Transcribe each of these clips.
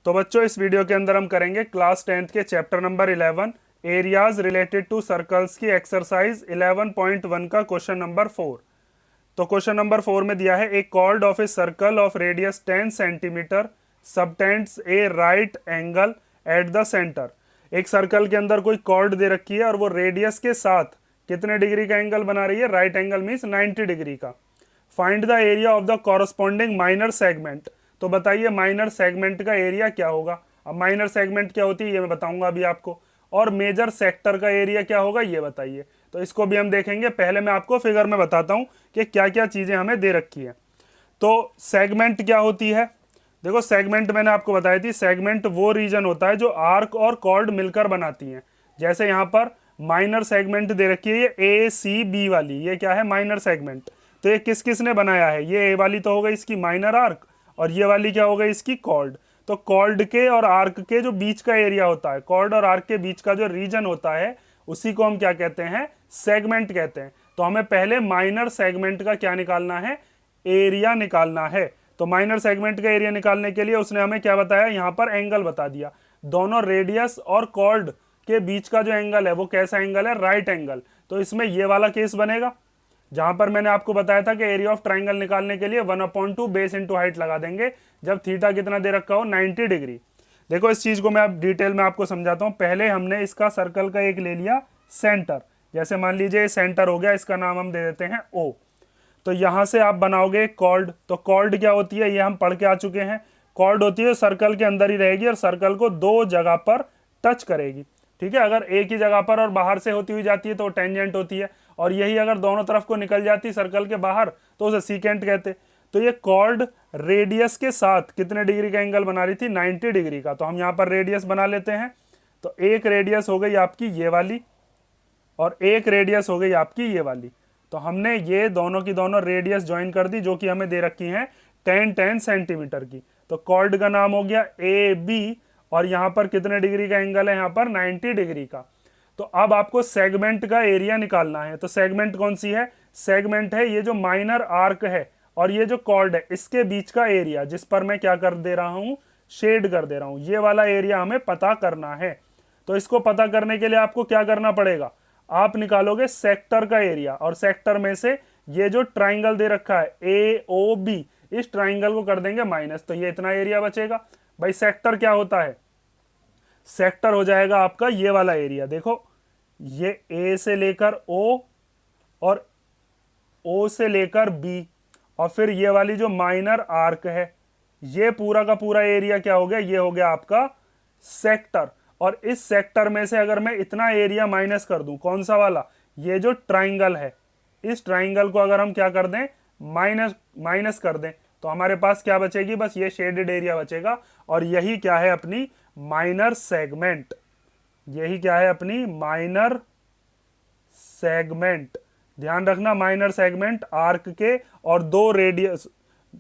तो बच्चों इस वीडियो के अंदर हम करेंगे क्लास 10th के chapter number 11 areas related to circles की एक्सरसाइज 11.1 का क्वेश्चन नंबर 4। तो क्वेश्चन नंबर 4 में दिया है a chord of a circle of radius 10 centimetre subtends a right angle at the centre. एक सर्कल के अंदर कोई कॉर्ड दे रखी है और वो रेडियस के साथ कितने डिग्री का एंगल बना रही है? राइट एंगल मीन्स 90 डिग्री का। Find the area of the corresponding minor segment. तो बताइए माइनर सेगमेंट का एरिया क्या होगा। अब माइनर सेगमेंट क्या होती है ये मैं बताऊंगा अभी आपको, और मेजर सेक्टर का एरिया क्या होगा ये बताइए। तो इसको भी हम देखेंगे। पहले मैं आपको फिगर में बताता हूं कि क्या क्या चीजें हमें दे रखी है। तो सेगमेंट क्या होती है? देखो सेगमेंट मैंने आपको बताई थी, सेगमेंट वो रीजन होता है जो आर्क और कॉर्ड मिलकर बनाती हैं। जैसे यहां पर माइनर सेगमेंट दे रखी है ये ए सी बी वाली, ये क्या है? Minor segment. तो ये किस किस ने बनाया है? ये ए वाली तो हो गई इसकी माइनर आर्क, और ये वाली क्या हो गई इसकी कॉर्ड। तो कॉर्ड के और आर्क के जो बीच का एरिया होता है, कॉर्ड और आर्क के बीच का जो रीजन होता है उसी को हम क्या कहते हैं? सेगमेंट कहते हैं। तो हमें पहले माइनर सेगमेंट का क्या निकालना है? एरिया निकालना है। तो माइनर सेगमेंट का एरिया निकालने के लिए उसने हमें क्या बताया? यहां पर एंगल बता दिया। दोनों रेडियस और कॉर्ड के बीच का जो एंगल है वो कैसा एंगल है? Right angle. तो इसमें ये वाला केस बनेगा जहां पर मैंने आपको बताया था कि एरिया ऑफ ट्राइंगल निकालने के लिए 1/2 बेस इंटू हाइट लगा देंगे जब थीटा कितना दे रखा हो? 90 डिग्री। देखो इस चीज को मैं अब डिटेल में आपको समझाता हूं। पहले हमने इसका सर्कल का एक ले लिया सेंटर। जैसे मान लीजिए सेंटर हो गया, इसका नाम हम दे देते हैं ओ। तो यहां से आप बनाओगे कॉर्ड। तो कॉर्ड क्या होती है ये हम पढ़ के आ चुके हैं। कॉर्ड होती है सर्कल के अंदर ही रहेगी और सर्कल को दो जगह पर टच करेगी। ठीक है, अगर एक ही जगह पर और बाहर से होती हुई जाती है तो टेंजेंट होती है, और यही अगर दोनों तरफ को निकल जाती सर्कल के बाहर तो उसे सीकेंट कहते। तो ये कॉर्ड रेडियस के साथ कितने डिग्री का एंगल बना रही थी? 90 डिग्री का। तो हम यहां पर रेडियस बना लेते हैं। तो एक रेडियस हो गई आपकी ये वाली और एक रेडियस हो गई आपकी ये वाली। तो हमने ये दोनों की दोनों रेडियस ज्वाइन कर दी जो कि हमें दे रखी है 10 सेंटीमीटर की। तो कॉर्ड का नाम हो गया ए बी, और यहां पर कितने डिग्री का एंगल है? यहां पर 90 डिग्री का। तो अब आपको सेगमेंट का एरिया निकालना है। तो सेगमेंट कौन सी है? सेगमेंट है ये जो माइनर आर्क है और ये जो कॉर्ड है इसके बीच का एरिया, जिस पर मैं क्या कर दे रहा हूं? शेड कर दे रहा हूं। ये वाला एरिया हमें पता करना है। तो इसको पता करने के लिए आपको क्या करना पड़ेगा? आप निकालोगे सेक्टर का एरिया, और सेक्टर में से ये जो ट्राइंगल दे रखा है ए ओ बी, इस ट्राइंगल को कर देंगे माइनस। तो ये इतना एरिया बचेगा। भाई सेक्टर क्या होता है? सेक्टर हो जाएगा आपका ये वाला एरिया। देखो ये ए से लेकर ओ और ओ से लेकर बी, और फिर ये वाली जो माइनर आर्क है, ये पूरा का पूरा एरिया क्या हो गया? ये हो गया आपका सेक्टर। और इस सेक्टर में से अगर मैं इतना एरिया माइनस कर दूं, कौन सा वाला? ये जो ट्राइंगल है, इस ट्राइंगल को अगर हम क्या कर दें? माइनस कर दें, तो हमारे पास क्या बचेगी? बस ये शेडेड एरिया बचेगा। और यही क्या है? अपनी माइनर सेगमेंट। यही क्या है? अपनी माइनर सेगमेंट। ध्यान रखना माइनर सेगमेंट आर्क के और दो रेडियस,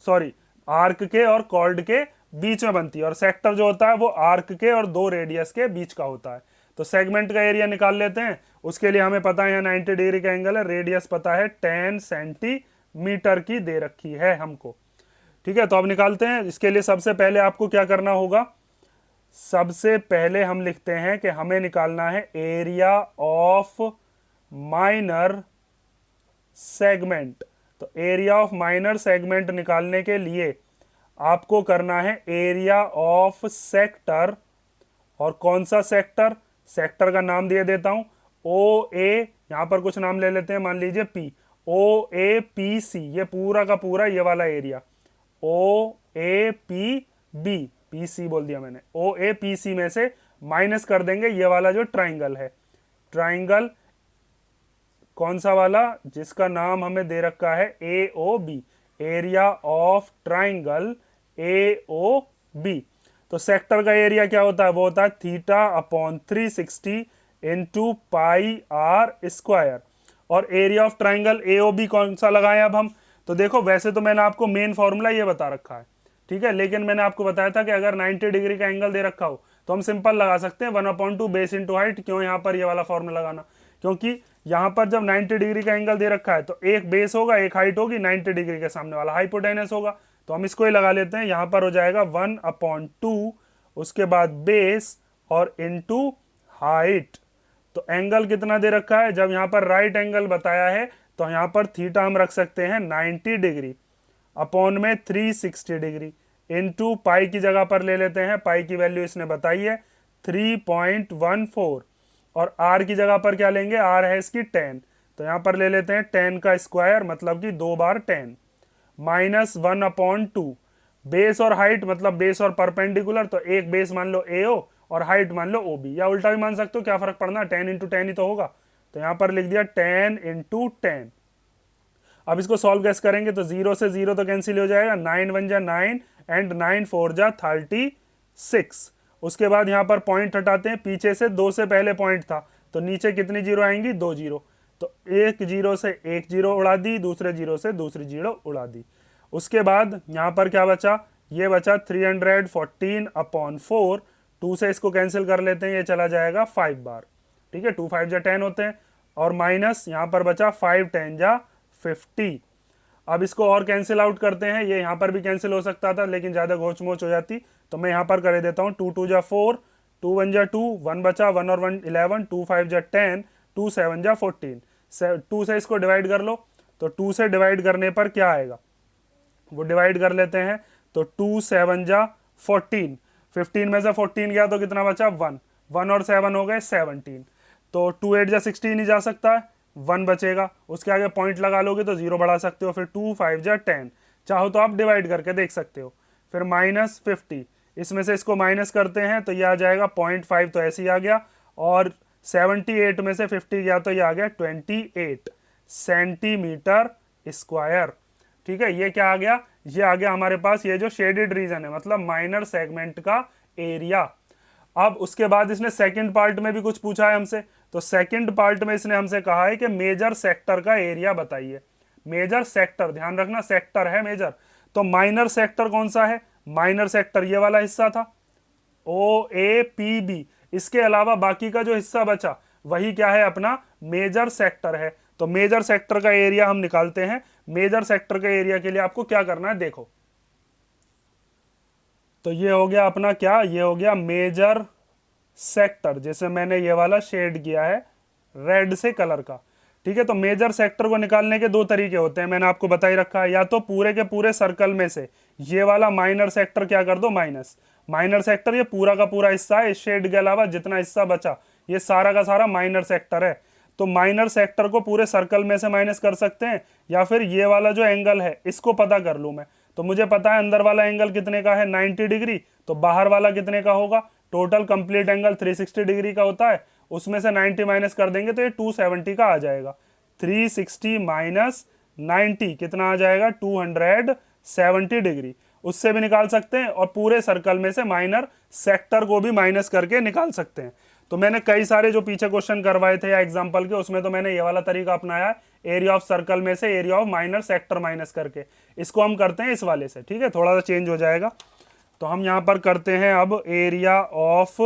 सॉरी, आर्क के और कॉर्ड के बीच में बनती है, और सेक्टर जो होता है वो आर्क के और दो रेडियस के बीच का होता है। तो सेगमेंट का एरिया निकाल लेते हैं। उसके लिए हमें पता है 90 डिग्री का एंगल है, रेडियस पता है 10 सेंटीमीटर की दे रखी है हमको। ठीक है, तो अब निकालते हैं। इसके लिए सबसे पहले आपको क्या करना होगा? सबसे पहले हम लिखते हैं कि हमें निकालना है एरिया ऑफ माइनर सेगमेंट। तो एरिया ऑफ माइनर सेगमेंट निकालने के लिए आपको करना है एरिया ऑफ सेक्टर। और कौन सा सेक्टर? सेक्टर का नाम दे देता हूं ओ ए, यहां पर कुछ नाम ले लेते हैं, मान लीजिए P, O A P C, ये पूरा का पूरा ये वाला area O A P B, P C बोल दिया मैंने, ओ ए पी सी में से माइनस कर देंगे ये वाला जो ट्राइंगल है। ट्राइंगल कौन सा वाला? जिसका नाम हमें दे रखा है A O B, area of triangle A O B. तो सेक्टर का एरिया क्या होता है? वो होता है theta upon 360 into pi r square. और area of triangle A O B कौन सा लगाएं अब हम? तो देखो वैसे तो मैंने आपको मेन फॉर्मूला ये बता रखा है, ठीक है, लेकिन मैंने आपको बताया था कि अगर 90 डिग्री का एंगल दे रखा हो तो हम सिंपल लगा सकते हैं 1/2 बेस इंटू हाइट। क्यों यहां पर ये वाला फॉर्मूला लगाना? क्योंकि यहां पर जब 90 डिग्री का एंगल दे रखा है तो एक बेस होगा, एक हाइट होगी, 90 डिग्री के सामने वाला हाइपोटेनस होगा। तो हम इसको ही लगा लेते हैं। यहां पर हो जाएगा 1/2 उसके बाद बेस और इनटू हाइट। तो एंगल कितना दे रखा है, जब यहाँ पर राइट एंगल बताया है तो यहाँ पर थीटा हम रख सकते हैं 90 डिग्री अपॉन में 360 डिग्री इनटू पाई की जगह पर ले लेते हैं, पाई की वैल्यू इसने बताई है 3.14 और आर की जगह पर क्या लेंगे, आर है इसकी 10, तो यहाँ पर ले लेते हैं 10 का स्क्वायर मतलब कि 2 बार 10 माइनस 1/2। बेस और हाइट मतलब बेस और परपेंडिकुलर, तो एक बेस मान लो AO और हाइट मान लो OB, या उल्टा भी मान सकते हो, क्या फर्क पड़ना, 10 इंटू 10 ही तो होगा। तो यहाँ पर लिख दिया 10 इंटू 10। अब इसको सॉल्व कैसे करेंगे, तो 0 से 0 तो कैंसिल हो जाएगा, 9 1 जा 9 एंड 9 4 जा 36। उसके बाद यहाँ पर पॉइंट हटाते हैं, पीछे से 2 से पहले पॉइंट था तो नीचे कितनी जीरो आएंगी, 2 जीरो, तो एक जीरो से एक जीरो उड़ा दी, दूसरे जीरो से दूसरी जीरो उड़ा दी। उसके बाद यहाँ पर क्या बचा, ये बचा 314/4, 2 से इसको कैंसिल कर लेते हैं, ये चला जाएगा 5 बार, ठीक है, 2 5 जा 10 होते हैं, और माइनस यहाँ पर बचा 5 10 जा 50। अब इसको और कैंसिल आउट करते हैं, ये यहाँ पर भी कैंसिल हो सकता था लेकिन ज़्यादा घोच मोच हो जाती, तो मैं यहाँ पर कर देता हूँ 2 2 जा 4, 2 1 जा 2, 1 बचा, 1 और 1 11, 2 5 जा 10, 2 7 जा 14, 2 से इसको डिवाइड कर लो, तो 2 से डिवाइड करने पर क्या आएगा, वो डिवाइड कर लेते हैं, तो 2 7 जा 14, 15 में से 14 गया तो कितना बचा, 1, 1 और 7 हो गए 17, तो 2 8 जा 16 ही जा सकता है, 1 बचेगा, उसके आगे पॉइंट लगा लोगे तो 0 बढ़ा सकते हो, फिर 2 5 जा 10, चाहो तो आप डिवाइड करके देख सकते हो, फिर माइनस 50, इसमें से इसको माइनस करते हैं तो ये आ जाएगा 0.5, तो ऐसे ही आ गया, और 78 में से 50 गया तो ये आ गया 28 सेंटीमीटर स्क्वायर। ठीक है, ये क्या आ गया, ये आ गया हमारे पास ये जो शेडेड रीजन है, मतलब माइनर सेगमेंट का एरिया। अब उसके बाद इसने सेकंड पार्ट में भी कुछ पूछा है हमसे, तो सेकंड पार्ट में इसने हमसे कहा है कि मेजर सेक्टर का एरिया बताइए। मेजर सेक्टर, ध्यान रखना सेक्टर है मेजर, तो माइनर सेक्टर कौन सा है, माइनर सेक्टर ये वाला हिस्सा था OAPB, इसके अलावा बाकी का जो हिस्सा बचा वही क्या है, अपना मेजर सेक्टर है। तो मेजर सेक्टर का एरिया हम निकालते हैं। मेजर सेक्टर के एरिया के लिए आपको क्या करना है, देखो, तो ये हो गया अपना क्या, ये हो गया मेजर सेक्टर, जैसे मैंने ये वाला शेड किया है रेड से कलर का। ठीक है, तो मेजर सेक्टर को निकालने के दो तरीके होते हैं, मैंने आपको बता ही रखा है, या तो पूरे के पूरे सर्कल में से ये वाला माइनर सेक्टर क्या कर दो, माइनस, माइनर सेक्टर ये पूरा का पूरा हिस्सा है, इस शेड के अलावा जितना हिस्सा बचा ये सारा का सारा माइनर सेक्टर है। तो माइनर सेक्टर को पूरे सर्कल में से माइनस कर सकते हैं, या फिर ये वाला जो एंगल है इसको पता कर लूं मैं, तो मुझे पता है अंदर वाला एंगल कितने का है, 90 डिग्री, तो बाहर वाला कितने का होगा, टोटल कंप्लीट एंगल 360 डिग्री का होता है, उसमें से 90 माइनस कर देंगे तो ये 270 का आ जाएगा। 360 माइनस 90 कितना आ जाएगा, 270 डिग्री। उससे भी निकाल सकते हैं, और पूरे सर्कल में से माइनर सेक्टर को भी माइनस करके निकाल सकते हैं। तो मैंने कई सारे जो पीछे क्वेश्चन करवाए थे या एग्जांपल के, उसमें तो मैंने ये वाला तरीका अपनाया है, एरिया ऑफ सर्कल में से area of minor sector minus करके। इसको हम करते हैं इस वाले से, ठीक है, थोड़ा सा चेंज हो जाएगा। तो हम यहां पर करते हैं अब एरिया ऑफ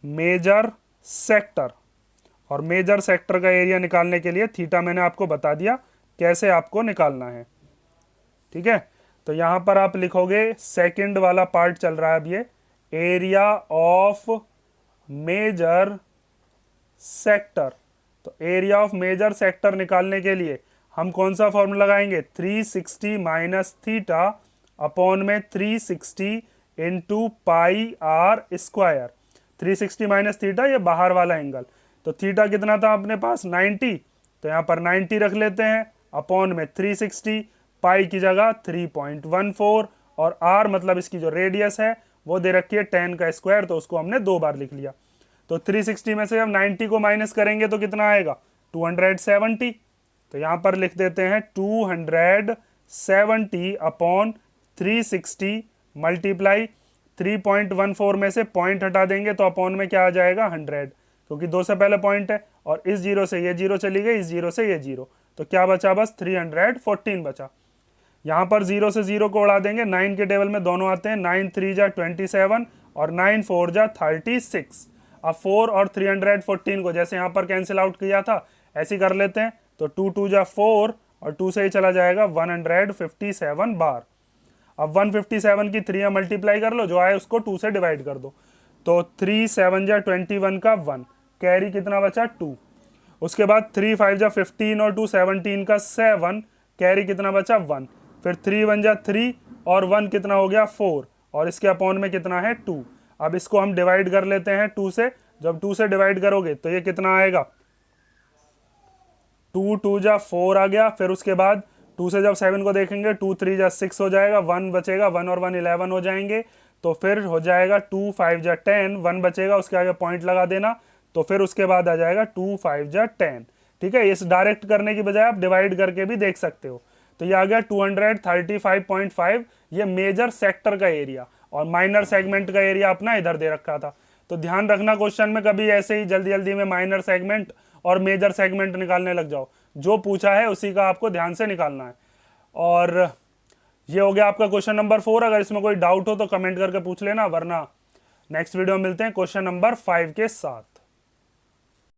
मेजर सेक्टर, और मेजर सेक्टर का एरिया निकालने के लिए थीटा मैंने आपको बता दिया कैसे आपको निकालना है। ठीक है, तो यहां पर आप लिखोगे, सेकंड वाला पार्ट चल रहा है अब, ये एरिया ऑफ मेजर सेक्टर। तो एरिया ऑफ मेजर सेक्टर निकालने के लिए हम कौन सा फॉर्मूला लगाएंगे, 360 माइनस थीटा अपॉन में 360 into pi r square. 360 minus theta ये बाहर वाला एंगल, तो थीटा कितना था अपने पास 90, तो यहाँ पर 90 रख लेते हैं, अपॉन में 360, पाई की जगह 3.14, और आर मतलब इसकी जो रेडियस है वो दे रखी है 10 का स्क्वायर, तो उसको हमने 2 बार लिख लिया। तो 360 में से जब 90 को माइनस करेंगे तो कितना आएगा, 270, तो यहाँ पर लिख देते हैं 270 अपॉन 360 मल्टीप्लाई 3.14 में से पॉइंट हटा देंगे तो अपॉन में क्या आ जाएगा, 100, क्योंकि 2 से पहले पॉइंट है, और इस जीरो से ये जीरो चली गई, इस जीरो से ये जीरो, तो क्या बचा, बस 314 बचा। यहाँ पर 0 से 0 को उड़ा देंगे, 9 के टेबल में दोनों आते हैं, 9 3 जा 27 और 9 4 जा 36। अब 4 और 314 को जैसे यहाँ पर कैंसिल आउट किया था ऐसे ही कर लेते हैं, तो 2 2 जा 4 और 2 से ही चला जाएगा 157 बार। अब 157 की 3 मल्टीप्लाई कर लो, जो आए उसको 2 से डिवाइड कर दो। तो 3 7 जा 21 का 1, कैरी कितना बचा 2। उसके बाद 3 5 जा 15 और 2 17 का 7, कैरी कितना बचा 1। फिर 3 1 जा 3 और 1 कितना हो गया 4, और इसके अपॉन में कितना है 2। अब इसको हम डिवाइड कर लेते हैं 2 से। जब 2 से डिवाइड करोगे तो ये कितना आएगा 2 2 जा 4 आ गया। फिर उसके बाद 2 से जब 7 को देखेंगे 2 3 जा 6 हो जाएगा, 1 बचेगा, 1 और 1 11 हो जाएंगे। तो फिर हो जाएगा 2 5 जा 10, 1 बचेगा, उसके आगे पॉइंट लगा देना। तो फिर उसके बाद आ जाएगा 2 5 जा 10। ठीक है, इस डायरेक्ट करने की बजाय आप डिवाइड करके भी देख सकते हो। तो ये आ गया 235.5। ये मेजर सेक्टर का एरिया, और माइनर सेगमेंट का एरिया अपना इधर दे रखा था। तो ध्यान रखना क्वेश्चन में कभी ऐसे ही जल्दी जल्दी में माइनर सेगमेंट और मेजर सेगमेंट निकालने लग जाओ, जो पूछा है उसी का आपको ध्यान से निकालना है। और ये हो गया आपका क्वेश्चन नंबर 4। अगर इसमें कोई डाउट हो तो कमेंट करके पूछ लेना, वरना नेक्स्ट वीडियो मिलते हैं क्वेश्चन नंबर 5 के साथ।